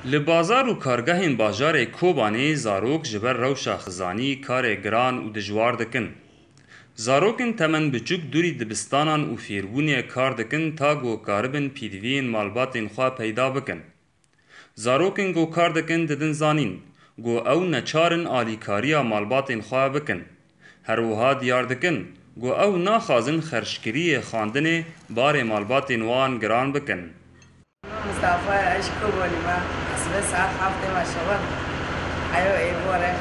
li bazar û kargehên bajarê Kobanê zarok ji ber rewşa xizanî karê giran û dijwar dikin. Zarokên temen biçûk dûrî dibistanan û fêrbûniyê kar dikin ta got karibin pîdiviyên malbatên xwe peyda bikin. Zarokên got kar dikin didin zanîn, got ew neçarin alîkariya malbatên xwe bikin. Her wiha diyar dikin, got ew naxwazin xerşkiriyê xandinê barê malbatên wan giran bikin. مصطفى اشكو ما حسب ساعة حافظ ما شغل ايوه ايه بوره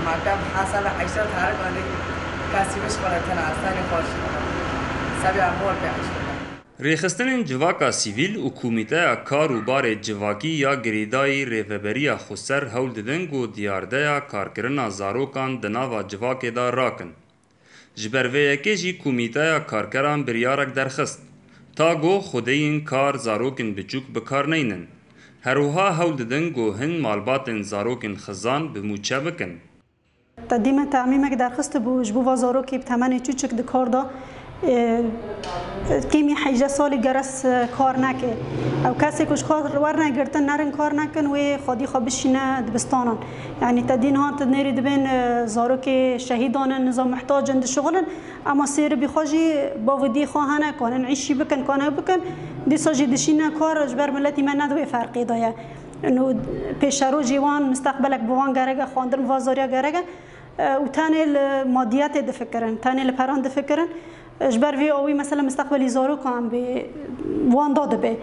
ما كان حصل عيشة تارك علي كاسي مش قلتنا اصلا خوش سبي امور بيعيش Rêxistinên civaka sivîl û komîteya kar û barê civakî ya girêdayî Rêveberiya Xweser hewl didin got diyardeya karkirina zarokan di nava civakê de rakin. Ji ber vê yekê jî komîteya karkeran biryarek derxist, ta got xwedeyên kar zarokên biçûk bi kar neynin. Her wiha hewl didin got hin malbatên zarokên xizan bi mûçe bikin. تقديم تعميمك درخست بو جبو وزاروكي بتمنى تشوشك دكاردا كيمي حيجة سالي جرس کار نکه او کسی کش کار ورنه گرتن نرن کار نکن و خادی خابشینه دبستانن یعنی تدین ها تدنیری دبین زاروک شهیدان نظام محتاجن شغلن اما سیر بخواجی با ودی خواهنه کنن عیشی بکن کنه بکن دی ساجی دشینه کار جبر ملتی من ندوی فرقی دایه انه پیشرو جوان مستقبلک بوان گرگه خواندن وازاریا گرگه و تاني الماديات دفكرن تاني البران دفكرن جبر في اوي مثلا مستقبل زارو كان ب وان داد به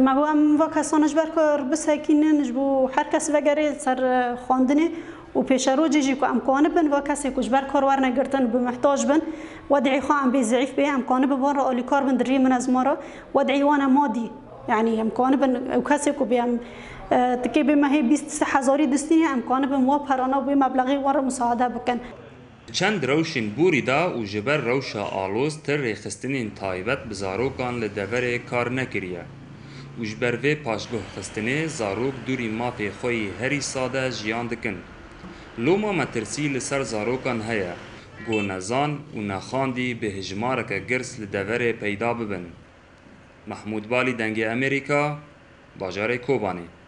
ما هم وكسان جبر کار بس هکینن جبو هر کس وگری سر خواندنه و پیشرو جیجی کو امکان بن و کسی کو جبر کار ور نگرتن به محتاج بن ودعي خو ام به ضعیف به امکان به بار اولی کار بن دری من از مارا ودعي وانا مادي يعني امکان بن و کسی کو بیم تكي بما هي 26000 دستيني امكانه بموافرانه بمبلغي ور مساعده بكن چند روشین بوری دا و جبر روشا آلوز تر ریخستنین تایبت بزاروکان لدورے کار نکریه. و جبر وی پاشگاه خستنه زاروک دوری مافی خوی هری ساده جیان دکن. لوما مترسی لسر زاروکان هیا. گو نزان و نخاندی به هجمارک گرس لدورے پیدا ببن. محمود بالی دنگ امریکا، باجار کوبانی.